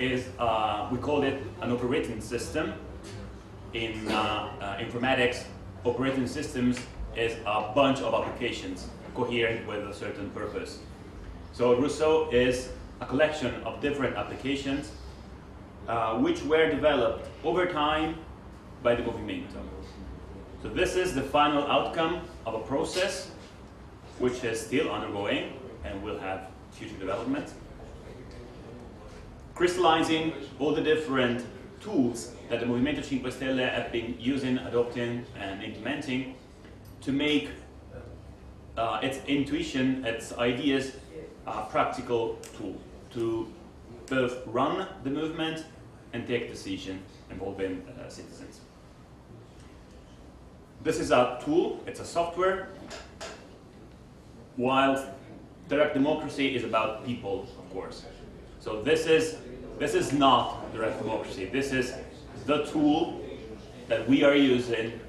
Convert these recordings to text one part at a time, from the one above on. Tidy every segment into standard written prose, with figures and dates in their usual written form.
is, we call it an operating system. In informatics, operating systems is a bunch of applications coherent with a certain purpose. So Rusώ is a collection of different applications which were developed over time by the Movimento. So this is the final outcome of a process which is still undergoing and will have future developments, crystallizing all the different tools that the Movimento 5 Stelle have been using, adopting, and implementing to make its intuition, its ideas, a practical tool to both run the movement and take decisions involving citizens. This is a tool, it's a software, while direct democracy is about people, of course. So this is not direct democracy. This is the tool that we are using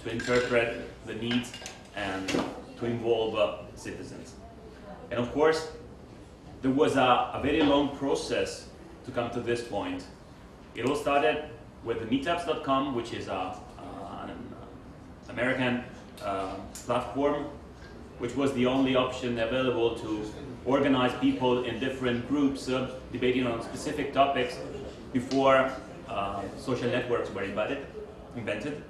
to interpret the needs and to involve citizens. And of course, there was a very long process to come to this point. It all started with the meetups.com, which is an American platform, which was the only option available to organize people in different groups debating on specific topics before social networks were invented.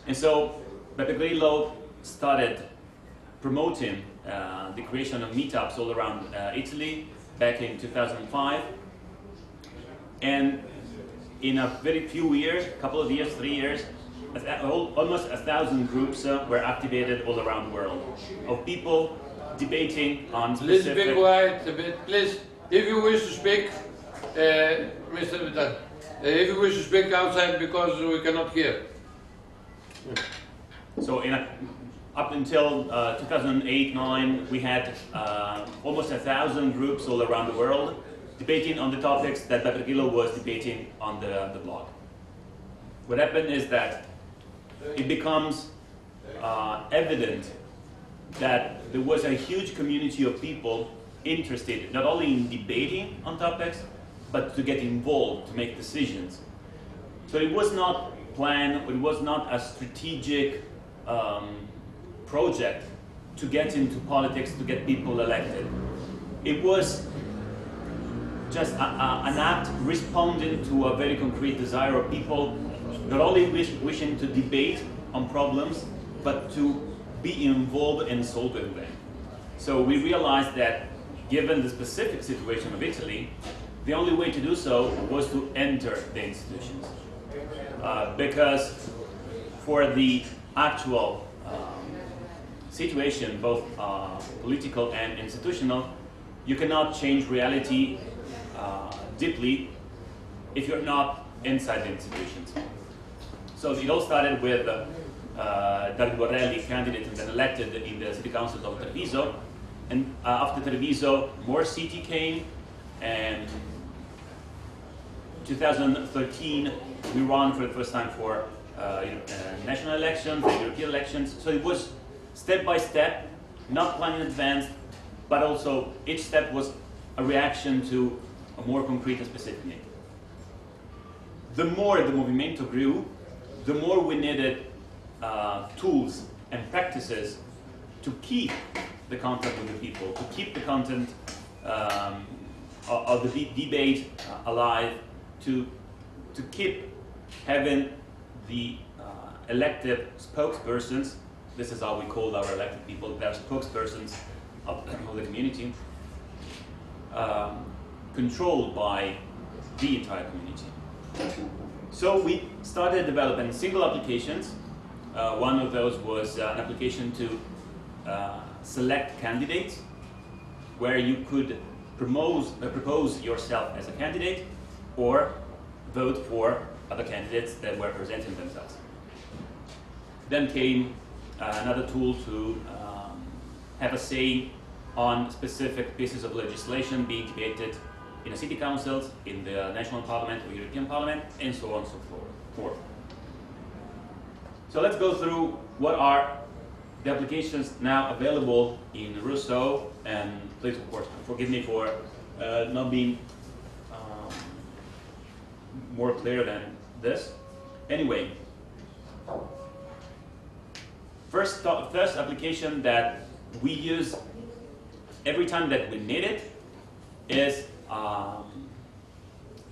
And so Beppe Grillo started promoting the creation of meetups all around Italy back in 2005. And in a very few years, couple of years, 3 years, almost 1,000 groups were activated all around the world of people debating on specific... Please be quiet a bit, please. If you wish to speak, Mr. Vidal, if you wish to speak outside because we cannot hear. So up until 2008-9, we had almost 1,000 groups all around the world debating on the topics that Beppe Grillo was debating on the blog. What happened is that it becomes evident that there was a huge community of people interested not only in debating on topics, but to get involved, to make decisions. So it was not planned, it was not a strategic project to get into politics, to get people elected. It was just an act responding to a very concrete desire of people not only wishing to debate on problems, but to be involved in solving them. So we realized that given the specific situation of Italy, the only way to do so was to enter the institutions. Because for the actual situation, both political and institutional, you cannot change reality deeply if you're not inside the institutions. So it all started with David Borrelli, candidate and then elected in the city council of Treviso. And after Treviso, more city came, and 2013 we ran for the first time for national elections and European elections. So it was step by step, not planned in advance, but also each step was a reaction to a more concrete and specific need. The more the Movimento grew, the more we needed tools and practices to keep the contact with the people, to keep the content of the debate alive, to keep having the elected spokespersons. This is how we call our elected people. They're spokespersons of the community, controlled by the entire community. So we started developing single applications. One of those was an application to select candidates, where you could propose yourself as a candidate or vote for other candidates that were presenting themselves. Then came another tool to have a say on specific pieces of legislation being debated in the city councils, in the national parliament or European parliament, and so on and so forth. So let's go through what are the applications now available in Rusώ, and please, of course, forgive me for not being more clear than this. Anyway, first application that we use every time that we need it is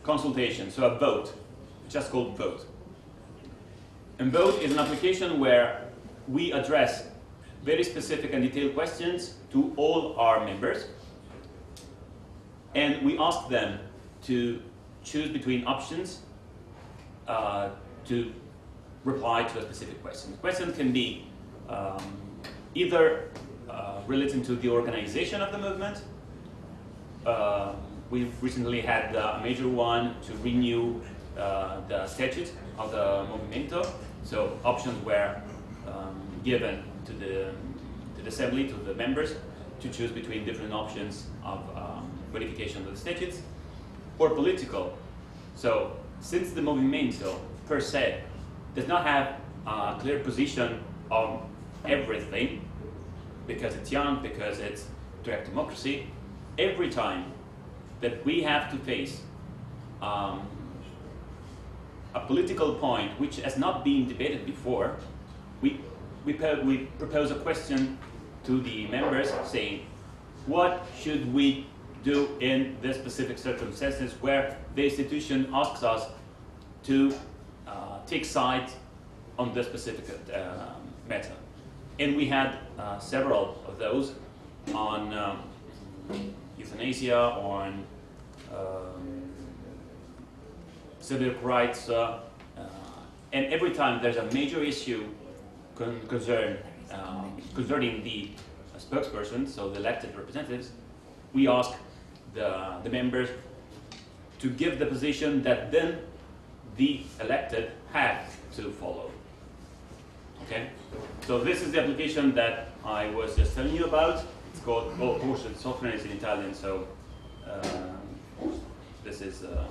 consultation, so a vote, just called vote. And vote is an application where we address very specific and detailed questions to all our members, and we ask them to choose between options to reply to a specific question. The question can be either related to the organization of the movement. We've recently had a major one to renew the statute of the Movimento. So options were given to the assembly, to the members, to choose between different options of modification of the statutes, or political. So since the Movimento per se does not have a clear position on everything, because it's young, because it's direct democracy, every time that we have to face a political point which has not been debated before, we propose a question to the members saying, what should we do in this specific circumstances where the institution asks us to take sides on this specific matter? And we had several of those on euthanasia, on civic rights, and every time there's a major issue concerning the spokesperson, so the elected representatives, we ask the members to give the position that then the elected have to follow. Okay, so this is the application that I was just telling you about. It's called voto, software is in Italian, so this is the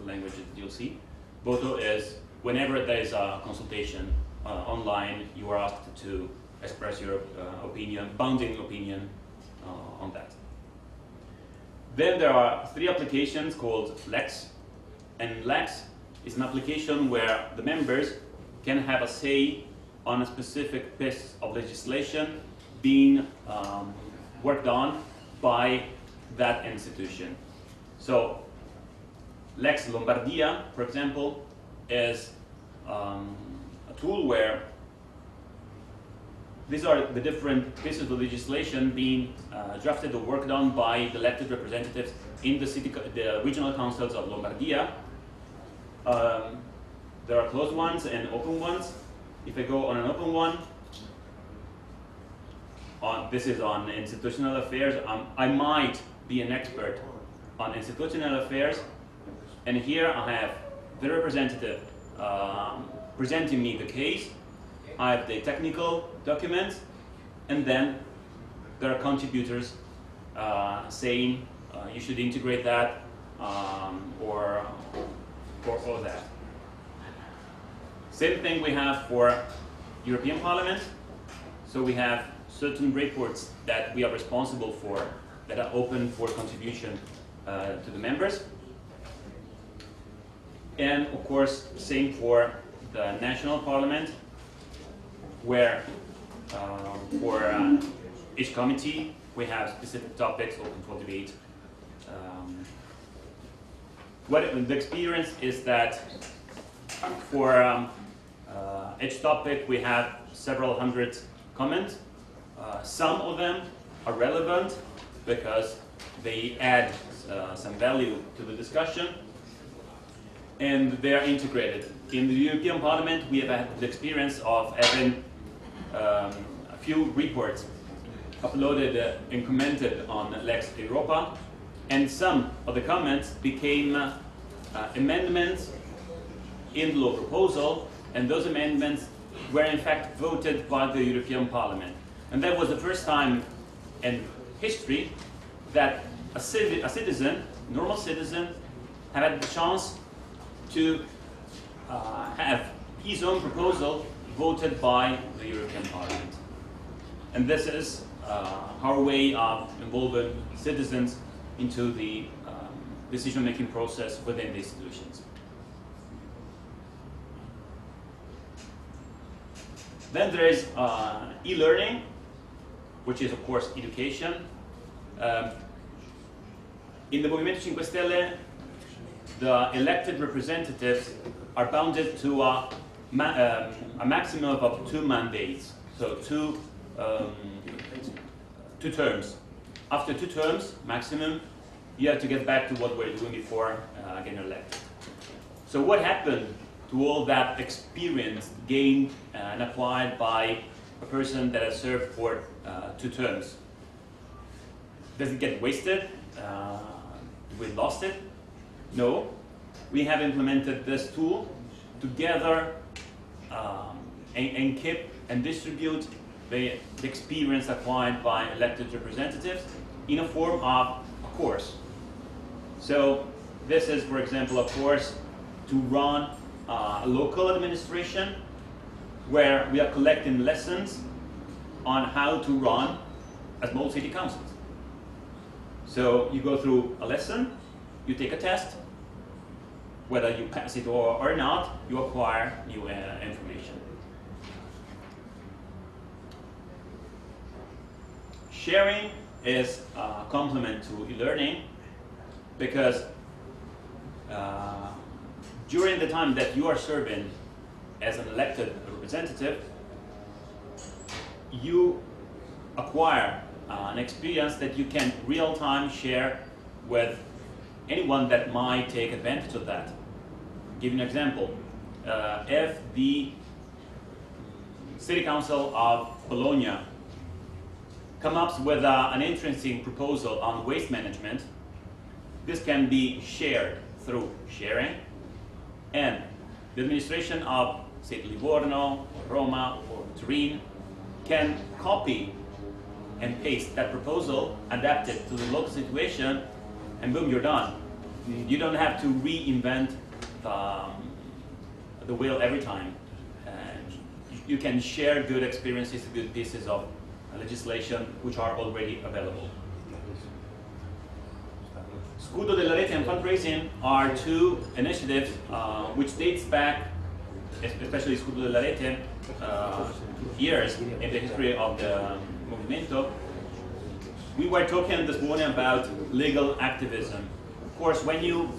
language that you'll see. Voto is whenever there is a consultation online, you are asked to express your opinion, bounding opinion on that. Then there are three applications called Lex, and Lex is an application where the members can have a say on a specific piece of legislation being worked on by that institution. So Lex Lombardia, for example, is a tool where these are the different pieces of legislation being drafted or worked on by the elected representatives in the regional councils of Lombardia. There are closed ones and open ones. If I go on an open one, this is on institutional affairs. I might be an expert on institutional affairs, and here I have the representative presenting me the case. I have the technical documents, and then there are contributors saying you should integrate that or that. Same thing we have for European Parliament. So we have certain reports that we are responsible for that are open for contribution to the members. And of course, same for the national parliament, where for each committee we have specific topics open for debate. What the experience is that for each topic we have several hundred comments. Some of them are relevant because they add some value to the discussion, and they are integrated. In the European Parliament, we have had the experience of having a few reports uploaded and commented on Lex Europa, and some of the comments became amendments in the law proposal, and those amendments were in fact voted by the European Parliament. And that was the first time in history that a citizen, normal citizen, had the chance to have his own proposal voted by the European Parliament. And this is our way of involving citizens into the decision-making process within the institutions. Then there is e-learning, which is of course education. In the Movimento 5 Stelle, the elected representatives are bounded to a maximum of 2 mandates, so two terms. After 2 terms, maximum, you have to get back to what we were doing before getting elected. So what happened to all that experience gained and applied by a person that has served for 2 terms? Does it get wasted? We lost it? No. We have implemented this tool to gather and keep and distribute the experience acquired by elected representatives in a form of a course. So this is, for example, a course to run a local administration, where we are collecting lessons on how to run a small city council. So you go through a lesson, you take a test, whether you pass it or not, you acquire new information. Sharing is a complement to e-learning, because during the time that you are serving as an elected representative, you acquire an experience that you can real-time share with anyone that might take advantage of that. I'll give you an example. If the City Council of Bologna comes up with an interesting proposal on waste management, this can be shared through sharing, and the administration of, say, Livorno, or Roma, or Turin can copy and paste that proposal, adapt it to the local situation, and boom, you're done. You don't have to reinvent the wheel every time. You can share good experiences, good pieces of legislation which are already available. Scudo della Rete and fundraising are 2 initiatives which dates back, especially Scudo della Rete, years in the history of the Movimento. We were talking this morning about legal activism. Of course, when you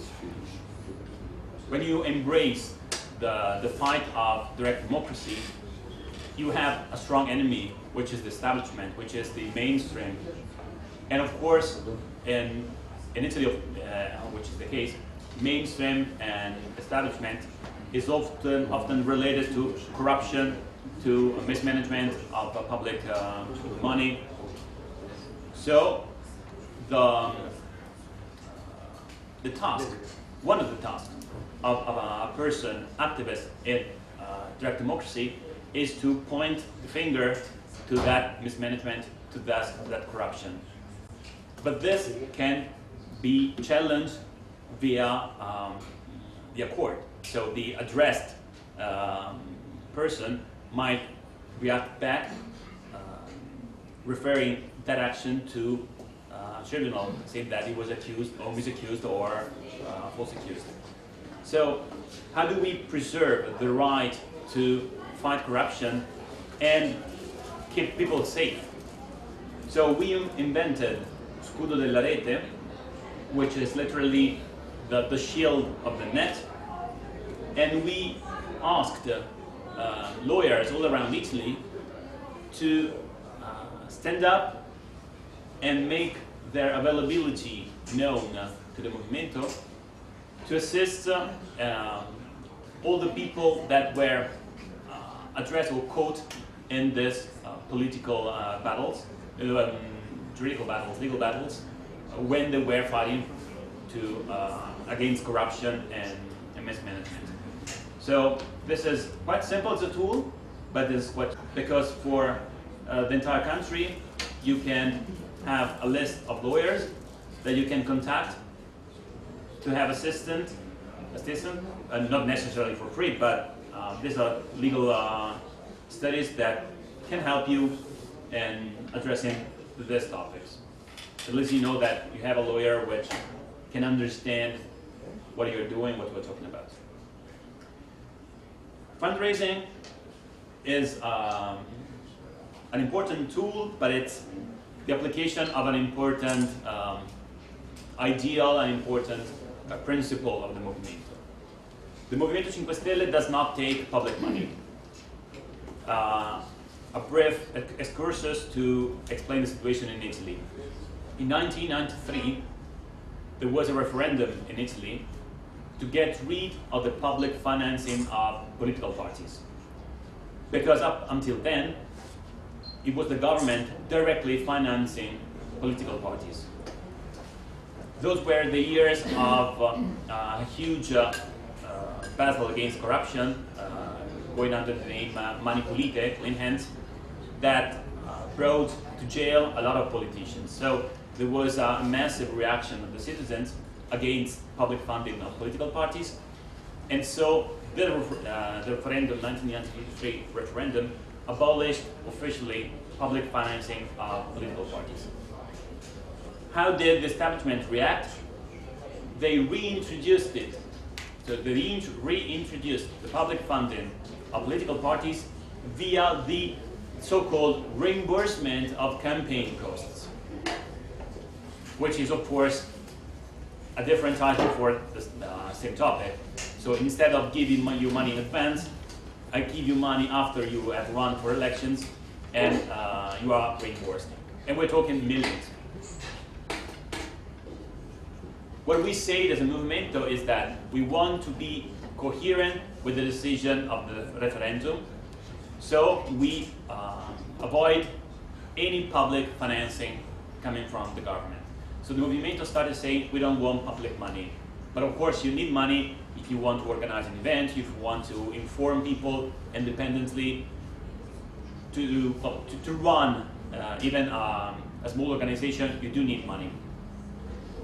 embrace the fight of direct democracy, you have a strong enemy, which is the establishment, which is the mainstream. And of course, in Italy, which is the case, mainstream and establishment is often related to corruption, to mismanagement of public money. So the task, one of the tasks of a person, activist in direct democracy, is to point the finger to that mismanagement, to that corruption. But this can be challenged via court. So the addressed person might react back, referring that action to tribunal, saying that he was accused or misaccused or false accused. So how do we preserve the right to fight corruption and keep people safe? So we invented Scudo della Rete, which is literally the shield of the net, and we asked lawyers all around Italy to stand up and make their availability known to the Movimento, to assist all the people that were addressed or caught in this political battles, juridical battles, legal battles, when they were fighting against corruption and mismanagement. So this is quite simple as a tool, but it's quite, because for the entire country you can have a list of lawyers that you can contact to have assistance, not necessarily for free, but these are legal studies that can help you in addressing these topics. At least you know that you have a lawyer which can understand what you're doing, what we're talking about. Fundraising is an important tool, but it's the application of an important ideal, an important principle of the Movimento. The Movimento 5 Stelle does not take public money. A brief excursus to explain the situation in Italy. In 1993, there was a referendum in Italy to get rid of the public financing of political parties. Because up until then, it was the government directly financing political parties. Those were the years of a huge battle against corruption, going under the name Mani Pulite, clean hands, that brought to jail a lot of politicians. So there was a massive reaction of the citizens against public funding of political parties. And so the referendum, 1993 referendum, abolished officially public financing of political parties. How did the establishment react? They reintroduced it. So they reintroduced the public funding of political parties via the so-called reimbursement of campaign costs, which is, of course, a different title for the same topic. So instead of giving you money in advance, I give you money after you have run for elections, and you are reimbursed. And we're talking millions. What we say as a movimento is that we want to be coherent with the decision of the referendum, so we avoid any public financing coming from the government. So the movimento started saying we don't want public money, but of course you need money if you want to organize an event, if you want to inform people independently, to run even a small organization, you do need money.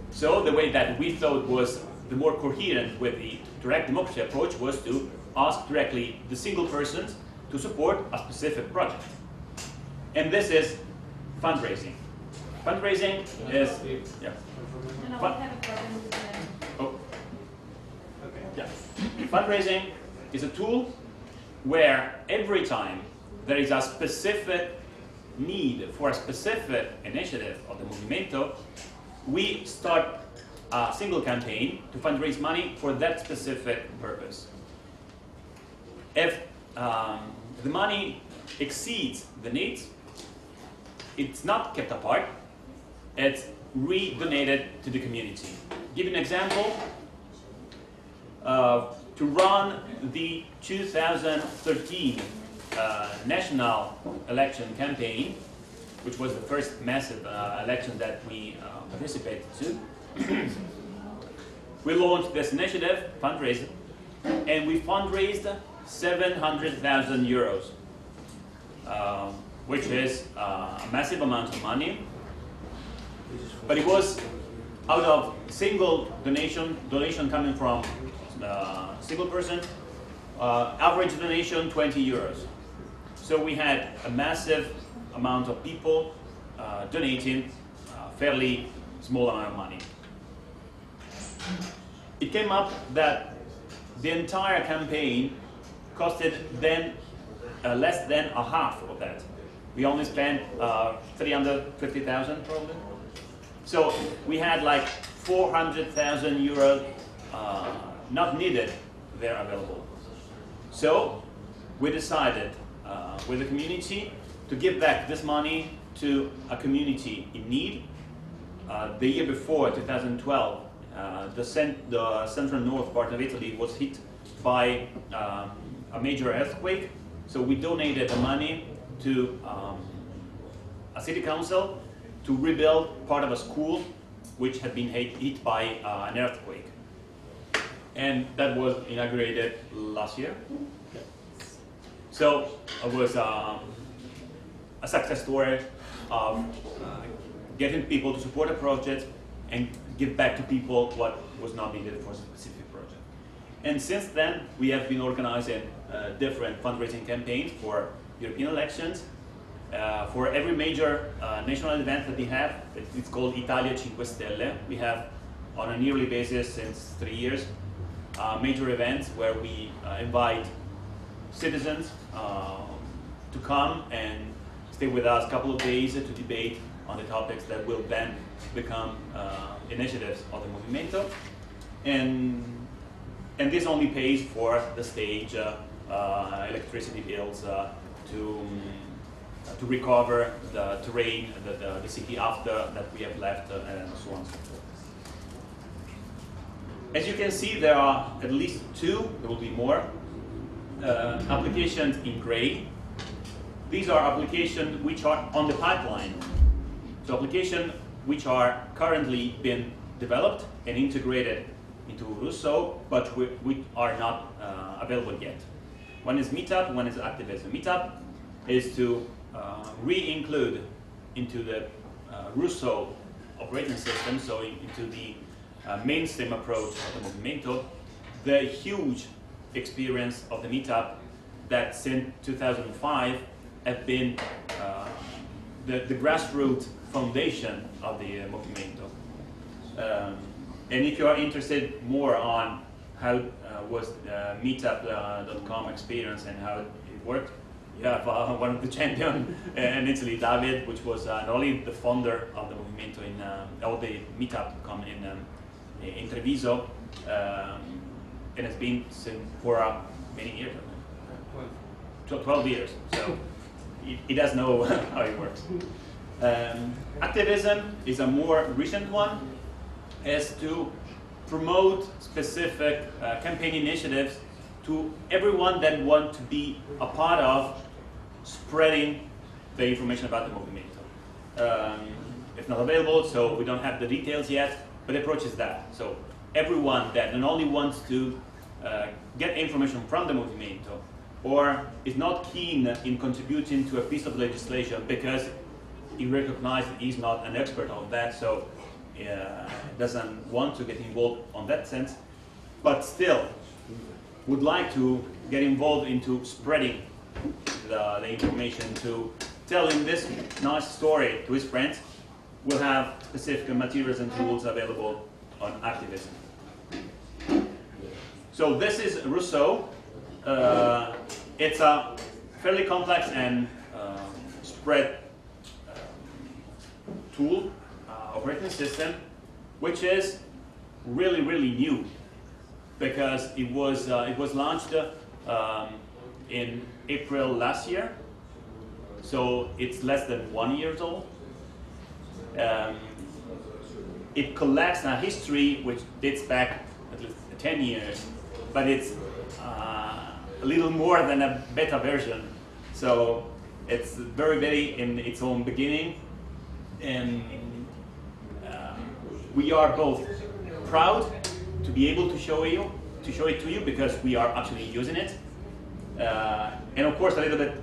So the way that we thought was the more coherent with the direct democracy approach was to ask directly the single persons to support a specific project. And this is fundraising. Fundraising is, yeah. No, we have a problem with the... Oh. Okay. Yeah. Fundraising is a tool where every time there is a specific need for a specific initiative of the Movimento, we start a single campaign to fundraise money for that specific purpose. If the money exceeds the needs, it's not kept apart, it's redonated to the community. Give you an example. To run the 2013 national election campaign, which was the first massive election that we participated to, we launched this initiative, fundraising, and we fundraised 700,000 euros, which is a massive amount of money. But it was out of single donation coming from single person, average donation 20 euros. So we had a massive amount of people donating a fairly small amount of money. It came up that the entire campaign costed then less than a half of that. We only spent 350,000 probably. So we had like 400,000 euros not needed there available. So we decided with the community to give back this money to a community in need. The year before, 2012, the central north part of Italy was hit by a major earthquake. So we donated the money to a city council to rebuild part of a school which had been hit by an earthquake. And that was inaugurated last year. So it was a success story of getting people to support a project and give back to people what was not needed for a specific project. And since then, we have been organizing different fundraising campaigns for European elections. For every major national event that we have, it's called Italia 5 Stelle. We have, on a yearly basis since 3 years, major events where we invite citizens, to come and stay with us a couple of days to debate on the topics that will then become initiatives of the Movimento. And this only pays for the stage, electricity bills, to recover the terrain, the city after that we have left, and so on and so forth. As you can see, there are at least two, there will be more, applications in gray. These are applications which are on the pipeline. So applications which are currently being developed and integrated into Rusώ, but which are not available yet. One is Meetup, one is Activism. Meetup is to re-include into the Rusώ operating system, so into the mainstream approach of the Movimento, the huge experience of the Meetup that since 2005 have been the grassroots foundation of the Movimento. And if you are interested more on how was the meetup.com experience and how it worked, you have one of the champions in Italy, David, which was not only the founder of the Movimento or the meetup.com in Treviso, and has been for many years, 12 years, so he does know how it works. Activism is a more recent one, as to promote specific campaign initiatives to everyone that want to be a part of spreading the information about the Movimento. It's not available, so we don't have the details yet, but the approach is that. So everyone that not only wants to get information from the Movimento, or is not keen in contributing to a piece of legislation because he recognizes he's not an expert on that, so doesn't want to get involved on that sense, but still would like to get involved into spreading the information, to telling this nice story to his friends, will have specific materials and tools available on Activism. So this is Rusώ. It's a fairly complex and spread tool, operating system, which is really, really new, because it was launched in April last year, so it's less than 1 year old. It collects a history which dates back at least 10 years, but it's a little more than a beta version, so it's very in its own beginning, and we are both proud to be able to show it to you because we are actually using it, and of course a little bit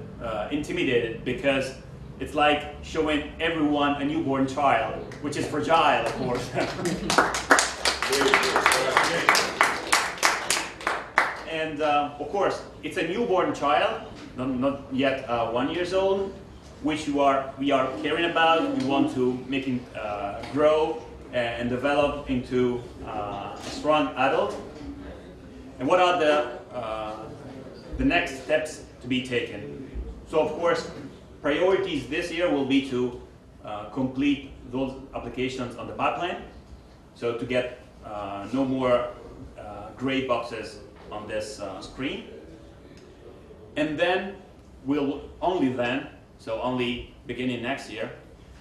intimidated because it's like showing everyone a newborn child, which is fragile, of course. And of course, it's a newborn child, not yet 1 year old, which we are caring about. We want to make it grow and develop into a strong adult. And what are the next steps to be taken? So of course, priorities this year will be to complete those applications on the pipeline, so to get no more gray boxes on this screen. And then only beginning next year,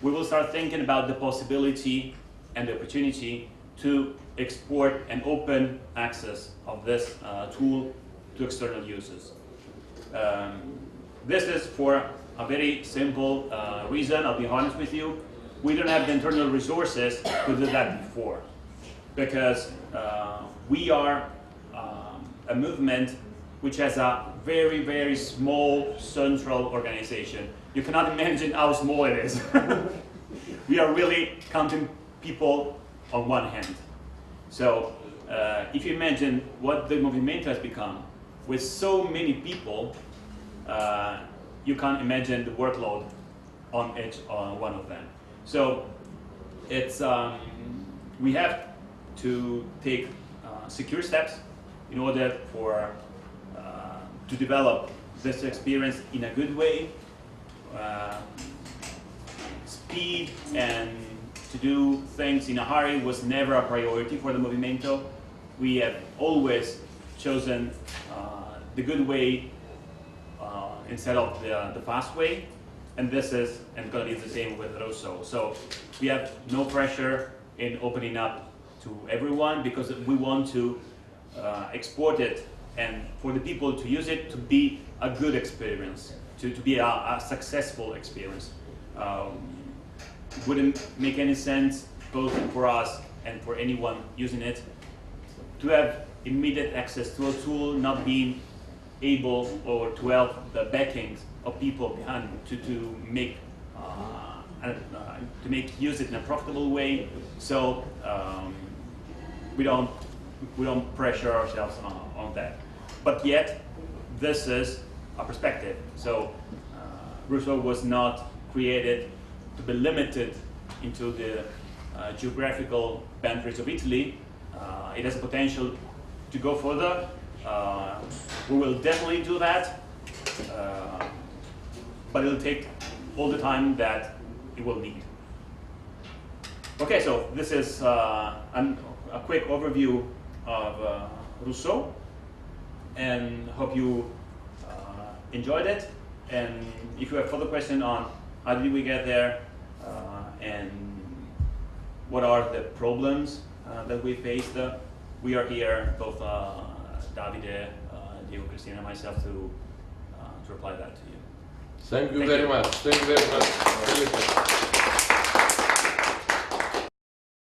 we will start thinking about the possibility and the opportunity to export and open access of this tool to external users. This is for a very simple reason, I'll be honest with you. We don't have the internal resources to do that before, because we are a movement which has a very, very small central organization. You cannot imagine how small it is. We are really counting people on one hand. So if you imagine what the Movimento has become, with so many people, you can't imagine the workload on each one of them. So it's we have to take secure steps in order to develop this experience in a good way. Speed and to do things in a hurry was never a priority for the Movimento. We have always chosen the good way instead of the fast way, and this is going to be the same with Rusώ. So we have no pressure in opening up to everyone because we want to export it and for the people to use it to be a good experience, to be a successful experience. It wouldn't make any sense both for us and for anyone using it to have immediate access to a tool not being able or to have the backings of people behind to make use it in a profitable way. So we don't pressure ourselves on that. But yet, this is a perspective. So Rusώ was not created to be limited into the geographical boundaries of Italy. It has a potential to go further. We will definitely do that, but it'll take all the time that it will need. Okay, so this is a quick overview of Rusώ, and hope you enjoyed it. And if you have further questions on how did we get there, and what are the problems that we faced, we are here, both Davide, Diego, Cristina, and myself, to reply that to you. Thank you very much. Thank you very much.